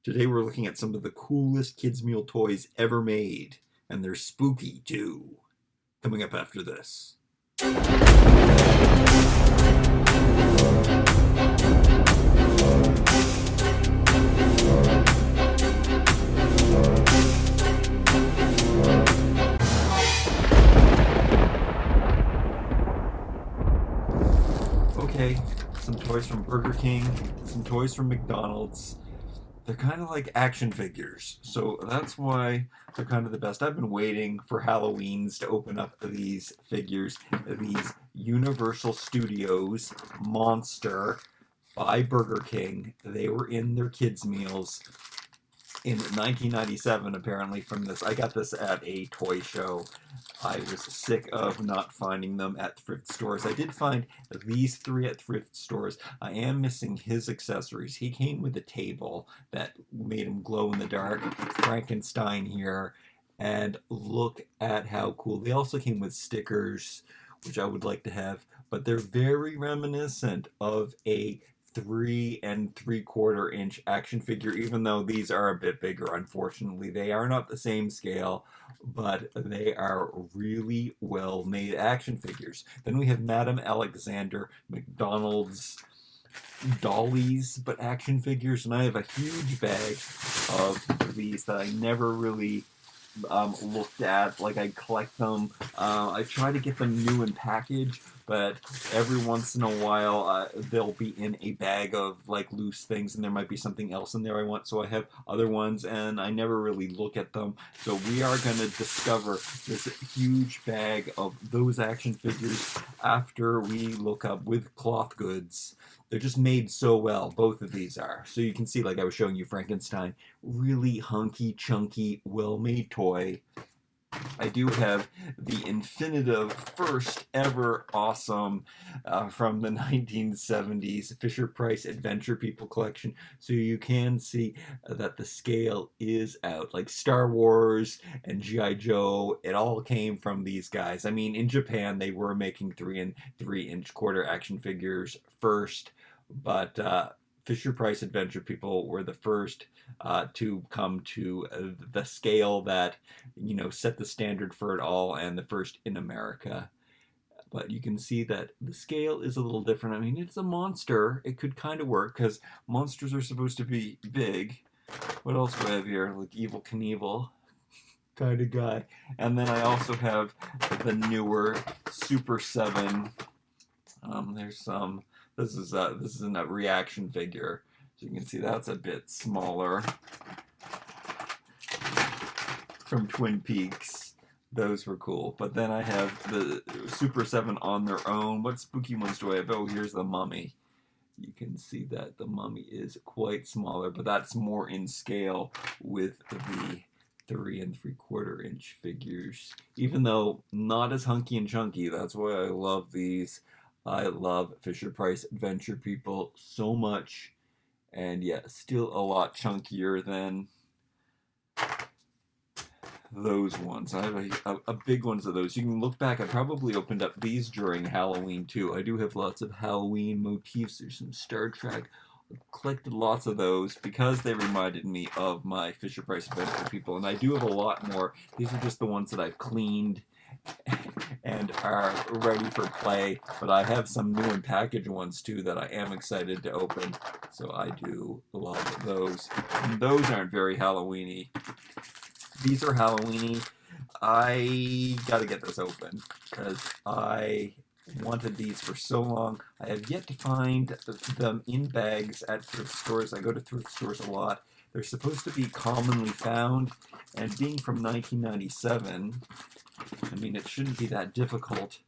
Today we're looking at some of the coolest kids' meal toys ever made, and they're spooky too. Coming up after this. Okay, some toys from Burger King, some toys from McDonald's. They're kind of like action figures, so that's why they're kind of the best. I've been waiting for Halloween's to open up these figures, these Universal Studios Monster by Burger King. They were in their kids' meals in 1997, apparently, from this. I got this at a toy show. I was sick of not finding them at thrift stores. I did find these three at thrift stores. I am missing his accessories. He came with a table that made him glow in the dark. Frankenstein here. And look at how cool. They also came with stickers, which I would like to have, but they're very reminiscent of a 3 3/4 inch action figure, even though these are a bit bigger. Unfortunately, they are not the same scale, but they are really well made action figures. Then we have Madame Alexander, McDonald's dollies, but action figures, and I have a huge bag of these that I never really looked at. Like, I collect them. I try to get them new in package, but every once in a while they'll be in a bag of like loose things, and there might be something else in there I want, so I have other ones and I never really look at them. So we are going to discover this huge bag of those action figures after we look up with cloth goods. They're just made so well, both of these are. So you can see, like I was showing you Frankenstein, really hunky, chunky, well-made toy. I do have the infinitive first ever awesome from the 1970s Fisher-Price Adventure People collection. So you can see that the scale is out. Like Star Wars and G.I. Joe, it all came from these guys. I mean, in Japan, they were making 3 3/4 action figures first, but Fisher-Price Adventure People were the first to come to the scale that, you know, set the standard for it all, and the first in America. But you can see that the scale is a little different. I mean, it's a monster. It could kind of work because monsters are supposed to be big. What else do I have here? Like Evel Knievel kind of guy. And then I also have the newer Super 7. There's some. This is a reaction figure. So you can see that's a bit smaller. From Twin Peaks. Those were cool. But then I have the Super 7 on their own. What spooky ones do I have? Oh, here's the Mummy. You can see that the Mummy is quite smaller, but that's more in scale with the 3 3/4 inch figures. Even though not as hunky and chunky, that's why I love these. I love Fisher-Price Adventure People so much. And yeah, still a lot chunkier than those ones. I have a big ones of those. You can look back. I probably opened up these during Halloween too. I do have lots of Halloween motifs. There's some Star Trek. I collected lots of those because they reminded me of my Fisher-Price Adventure People. And I do have a lot more. These are just the ones that I've cleaned and are ready for play, but I have some new and packaged ones too that I am excited to open, so I do love those. And those aren't very Halloweeny. These are Halloweeny. I gotta get this open because I wanted these for so long. I have yet to find them in bags at thrift stores. I go to thrift stores a lot. They're supposed to be commonly found, and being from 1997, I mean, it shouldn't be that difficult,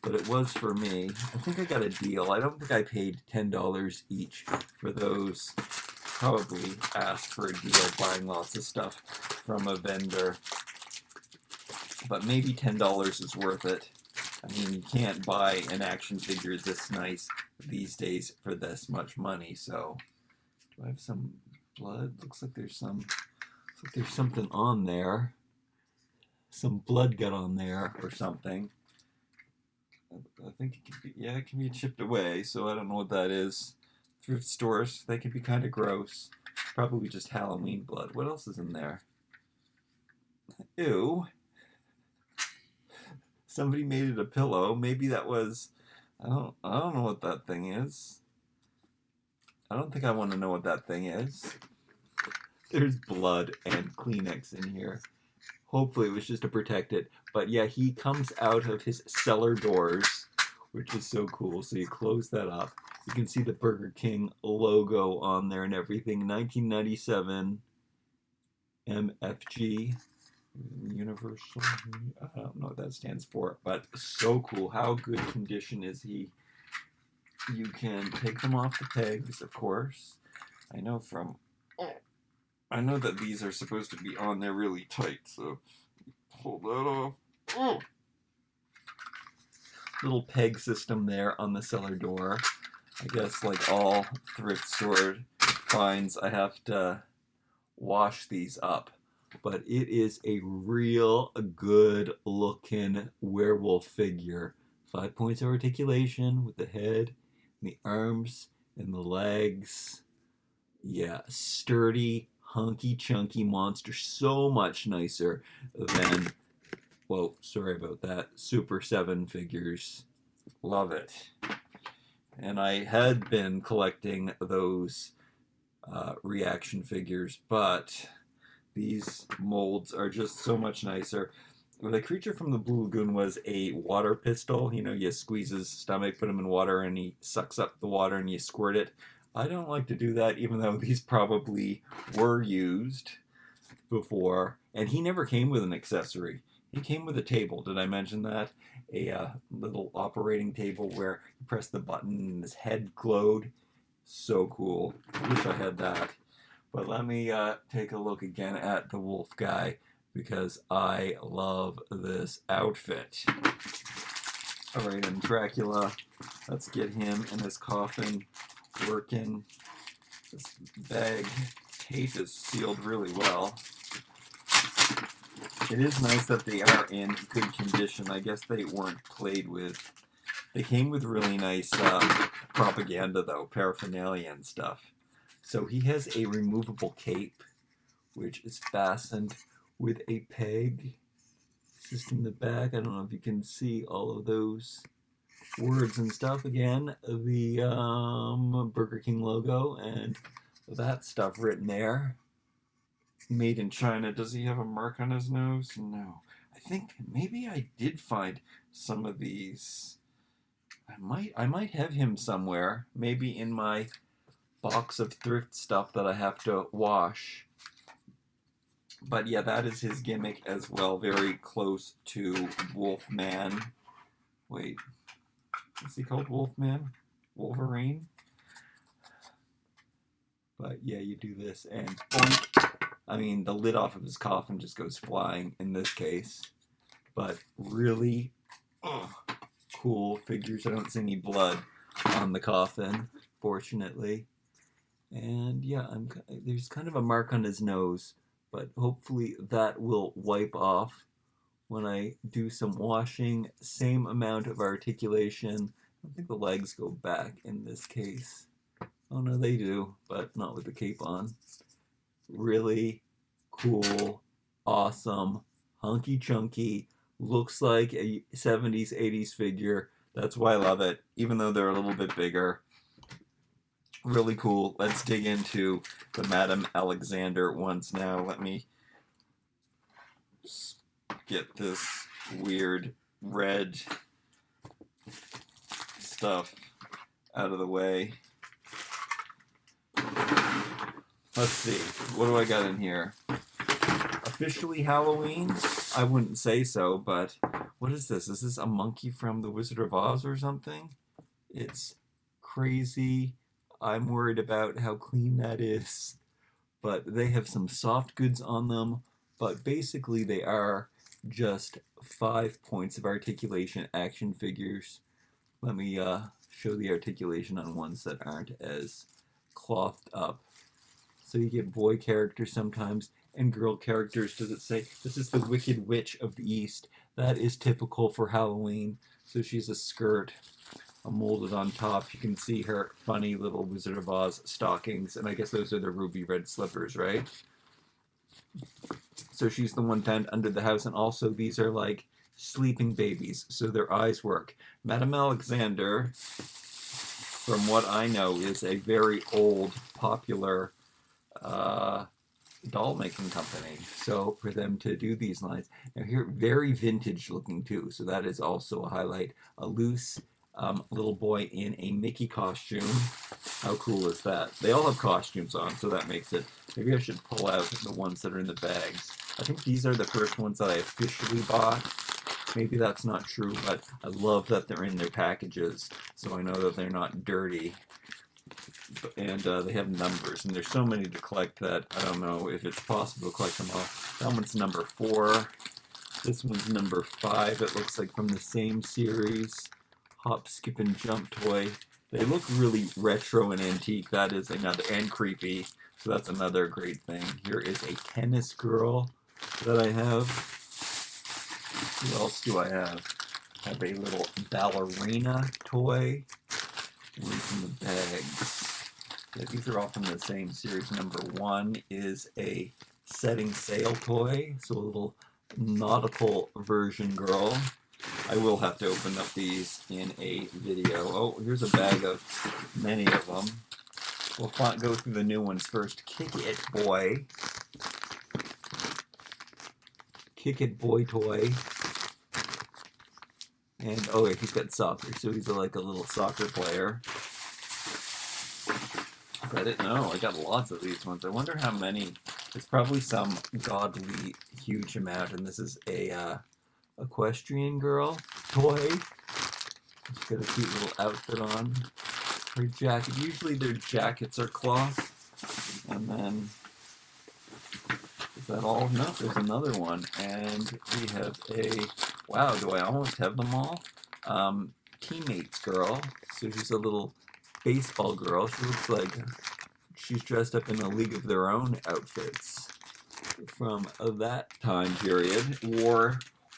but it was for me. I think I got a deal. I don't think I paid $10 each for those. Probably asked for a deal buying lots of stuff from a vendor. But maybe $10 is worth it. I mean, you can't buy an action figure this nice these days for this much money, so. Do I have some blood? Looks like there's something on there. Some blood got on there or something. I think it can be, yeah, it can be chipped away, so I don't know what that is. Thrift stores, they can be kind of gross. probably just Halloween blood. What else is in there? Ew. Somebody made it a pillow. Maybe that was... I don't know what that thing is. I don't think I want to know what that thing is. There's blood and Kleenex in here. Hopefully it was just to protect it. But yeah, he comes out of his cellar doors, which is so cool. So you close that up. You can see the Burger King logo on there and everything. 1997 MFG. Universal. I don't know what that stands for, but so cool. How good condition is he? You can take them off the pegs, of course. I know that these are supposed to be on there really tight, so pull that off. Oh. Little peg system there on the cellar door. I guess like all thrift store finds, I have to wash these up. But it is a real good looking werewolf figure. 5 points of articulation with the head, and the arms, and the legs. Yeah, sturdy, hunky, chunky monster. So much nicer than, whoa, sorry about that, Super 7 figures. Love it. And I had been collecting those reaction figures, but these molds are just so much nicer. The creature from the Blue Lagoon was a water pistol. You know, you squeeze his stomach, put him in water, and he sucks up the water and you squirt it. I don't like to do that, even though these probably were used before. And he never came with an accessory. He came with a table. Did I mention that? A little operating table where you press the button and his head glowed. So cool. Wish I had that. But let me take a look again at the wolf guy, because I love this outfit. Alright, and Dracula, let's get him in his coffin working. This bag tape is sealed really well. It is nice that they are in good condition. I guess they weren't played with. They came with really nice propaganda, though, paraphernalia and stuff. So he has a removable cape, which is fastened with a peg. Just in the back, I don't know if you can see all of those words and stuff. Again, the Burger King logo and that stuff written there. Made in China. Does he have a mark on his nose? No. I think maybe I did find some of these. I might have him somewhere. Maybe in my box of thrift stuff that I have to wash. But yeah, that is his gimmick as well. Very close to Wolfman. Wait, is he called Wolfman? Wolverine? But yeah, you do this and boink. I mean, the lid off of his coffin just goes flying in this case. But really cool figures. I don't see any blood on the coffin, fortunately. And yeah, there's kind of a mark on his nose, but hopefully that will wipe off when I do some washing. Same amount of articulation. I think the legs go back in this case. Oh no, they do, but not with the cape on. Really cool, awesome, hunky chunky, looks like a 70s, 80s figure. That's why I love it, even though they're a little bit bigger. Really cool. Let's dig into the Madame Alexander ones now. Let me get this weird red stuff out of the way. Let's see. What do I got in here? Officially Halloween? I wouldn't say so, but what is this? Is this a monkey from The Wizard of Oz or something? It's crazy. I'm worried about how clean that is. But they have some soft goods on them. But basically they are just 5 points of articulation action figures. Let me show the articulation on ones that aren't as clothed up. So you get boy characters sometimes and girl characters. Does it say, this is the Wicked Witch of the East. That is typical for Halloween. So she's a skirt molded on top. You can see her funny little Wizard of Oz stockings, and I guess those are the ruby red slippers, right? So she's the one found under the house, and also these are like sleeping babies, so their eyes work. Madame Alexander, from what I know, is a very old, popular doll making company. So for them to do these lines, now here, very vintage looking too. So that is also a highlight. A loose little boy in a Mickey costume. How cool is that? They all have costumes on, so that makes it. Maybe I should pull out the ones that are in the bags. I think these are the first ones that I officially bought. Maybe that's not true, but I love that they're in their packages, so I know that they're not dirty. And they have numbers, and there's so many to collect that I don't know if it's possible to collect them all. That one's number 4. This one's number 5. It looks like from the same series. Hop, skip, and jump toy. They look really retro and antique. That is another, and creepy. So that's another great thing. Here is a tennis girl that I have. What else do I have? I have a little ballerina toy. Where's in the bags? Yeah, these are all from the same series. Number 1 is a setting sail toy, so a little nautical version girl. I will have to open up these in a video. Oh, here's a bag of many of them. We'll go through the new ones first. Kick It Boy. Kick It Boy toy. And, oh yeah, he's got soccer, so he's like a little soccer player. I didn't know. I got lots of these ones. I wonder how many. There's probably some godly huge amount, and this is a equestrian girl toy. She's got a cute little outfit on. Her jacket. Usually their jackets are cloth. And then, is that all? No, there's another one. And we have a, wow, do I almost have them all? Teammates girl. So she's a little baseball girl. She looks like she's dressed up in a League of Their Own outfits from that time period.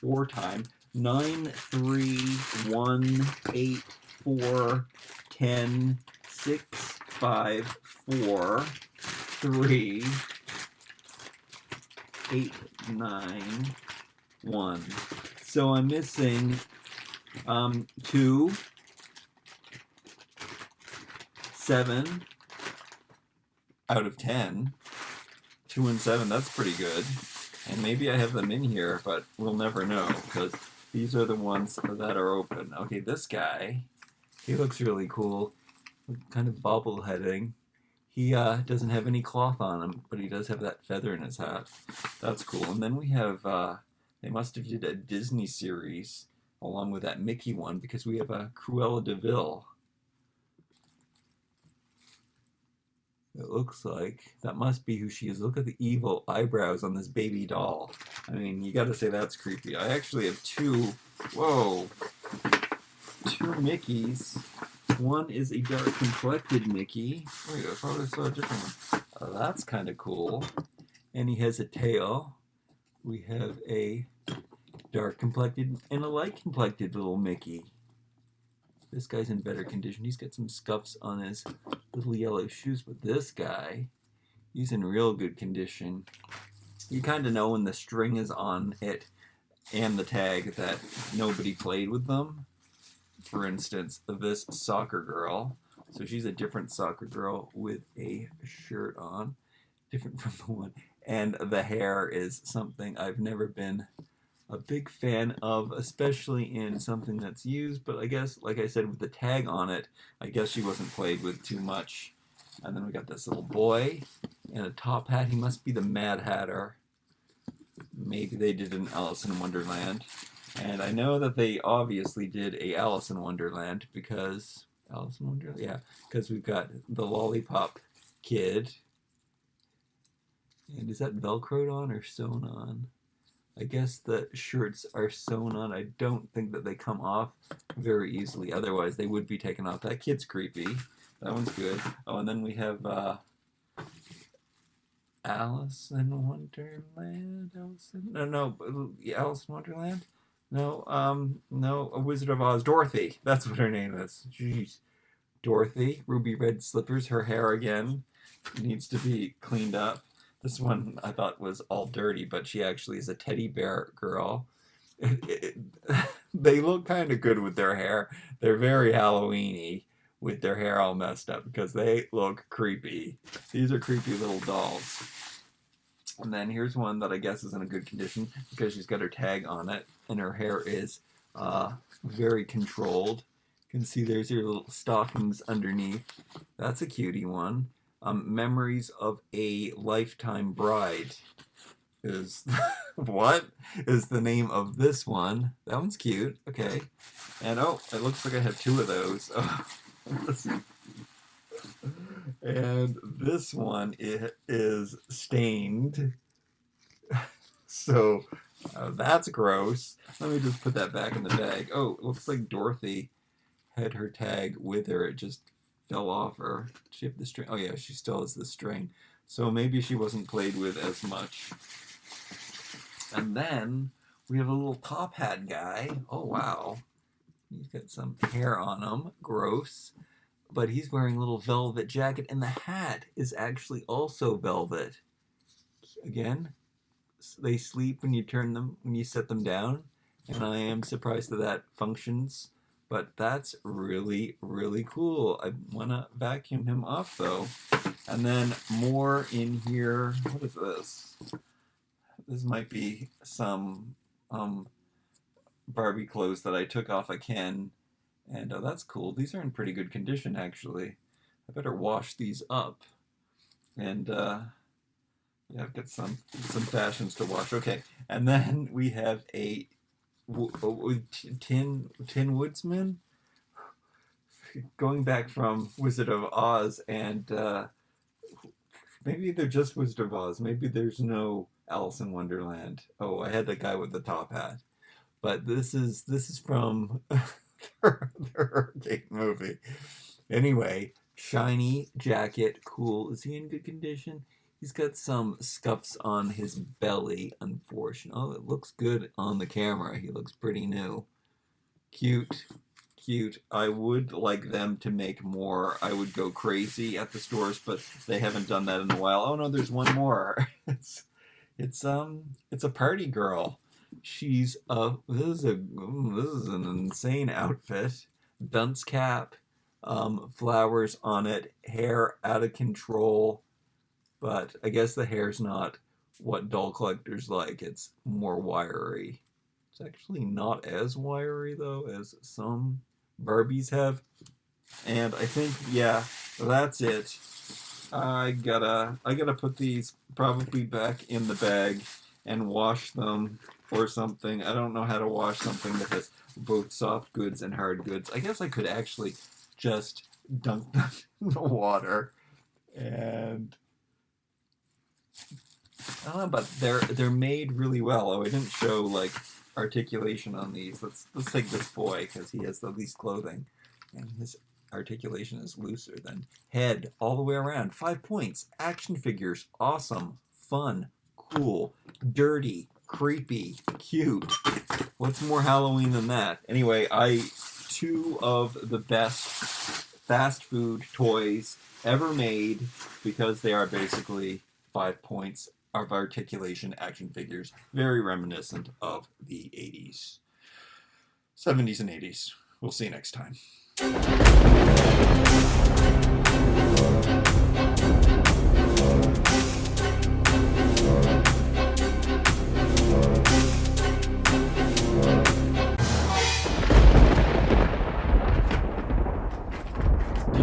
Wartime. 9, 3, 1, 8, 4, 10, 6, 5, 4, 3, 8, 9, 1. So I'm missing 2, 7 out of 10. 2 and 7, that's pretty good. And maybe I have them in here, but we'll never know, because these are the ones that are open. Okay, this guy, he looks really cool. Kind of bobbleheading. He doesn't have any cloth on him, but he does have that feather in his hat. That's cool. And then we have, they must have did a Disney series along with that Mickey one, because we have a Cruella de Vil. It looks like that must be who she is. Look at the evil eyebrows on this baby doll. I mean, you gotta say that's creepy. I actually have 2, whoa, 2 Mickeys. One is a dark complected Mickey. Wait, I probably saw a different one. Oh, that's kind of cool. And he has a tail. We have a dark complected and a light complected little Mickey. This guy's in better condition. He's got some scuffs on his little yellow shoes, but this guy, he's in real good condition. You kind of know when the string is on it and the tag that nobody played with them. For instance, this soccer girl. So she's a different soccer girl with a shirt on, different from the one. And the hair is something I've never been a big fan of, especially in something that's used, but I guess, like I said, with the tag on it, I guess she wasn't played with too much. And then we got this little boy in a top hat. He must be the Mad Hatter. Maybe they did an Alice in Wonderland. And I know that they obviously did a Alice in Wonderland because, Alice in Wonderland? Yeah, because we've got the Lollipop Kid. And is that Velcroed on or sewn on? I guess the shirts are sewn on. I don't think that they come off very easily. Otherwise, they would be taken off. That kid's creepy. That one's good. Oh, and then we have Alice in Wonderland. Alice in Wonderland. No, a Wizard of Oz. Dorothy. That's what her name is. Jeez. Dorothy, ruby red slippers, her hair again needs to be cleaned up. This one I thought was all dirty, but she actually is a teddy bear girl. They look kind of good with their hair. They're very Halloweeny with their hair all messed up because they look creepy. These are creepy little dolls. And then here's one that I guess is in a good condition because she's got her tag on it and her hair is very controlled. You can see there's your little stockings underneath. That's a cutie one. Memories of a Lifetime Bride is what is the name of this one? That one's cute. Okay, and oh, it looks like I have two of those. Oh, and this one is stained. So that's gross. Let me just put that back in the bag. Oh, it looks like Dorothy had her tag with her. It just fell off her. Did she have the string? Oh yeah, she still has the string. So maybe she wasn't played with as much. And then we have a little top hat guy. Oh wow. He's got some hair on him. Gross. But he's wearing a little velvet jacket, and the hat is actually also velvet. Again, they sleep when you turn them, when you set them down, and I am surprised that that functions. But that's really, really cool. I want to vacuum him off, though. And then more in here. What is this? This might be some Barbie clothes that I took off a Ken. And that's cool. These are in pretty good condition, actually. I better wash these up. And yeah, I've got some fashions to wash. Okay, and then we have a Tin Woodsman. Going back from Wizard of Oz, and maybe they're just Wizard of Oz. Maybe there's no Alice in Wonderland. Oh, I had the guy with the top hat. But this is from the Hurricane movie. Anyway, shiny jacket, cool. Is he in good condition? He's got some scuffs on his belly, unfortunately. Oh, it looks good on the camera. He looks pretty new. Cute, cute. I would like them to make more. I would go crazy at the stores, but they haven't done that in a while. Oh no, there's one more. It's a party girl. She's this is an insane outfit. Dunce cap, flowers on it, hair out of control. But I guess the hair's not what doll collectors like. It's more wiry. It's actually not as wiry though as some Barbies have. And I think yeah, that's it. I gotta put these probably back in the bag and wash them or something. I don't know how to wash something that has both soft goods and hard goods. I guess I could actually just dunk them in the water, and I don't know, but they're made really well. Oh, I didn't show like articulation on these. Let's take this boy because he has the least clothing, and his articulation is looser than head all the way around. 5 points. Action figures. Awesome. Fun. Cool. Dirty. Creepy. Cute. What's more Halloween than that? Anyway, two of the best fast food toys ever made because they are basically 5 points of articulation action figures. Very reminiscent of the 80s. 70s and 80s. We'll see you next time. Did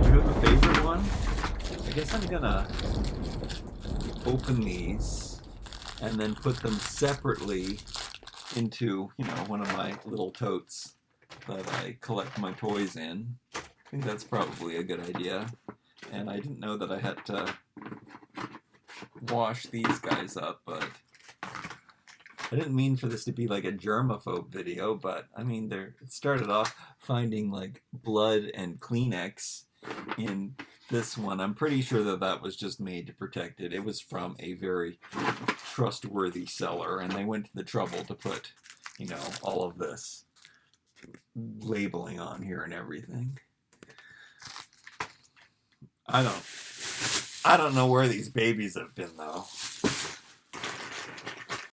you have a favorite one? I guess I'm gonna open these and then put them separately into, one of my little totes that I collect my toys in. I think that's probably a good idea. And I didn't know that I had to wash these guys up, but I didn't mean for this to be like a germaphobe video, but I mean, it started off finding like blood and Kleenex in this one. I'm pretty sure that was just made to protect it. It was from a very trustworthy seller, and they went to the trouble to put all of this labeling on here and everything. I don't know where these babies have been though.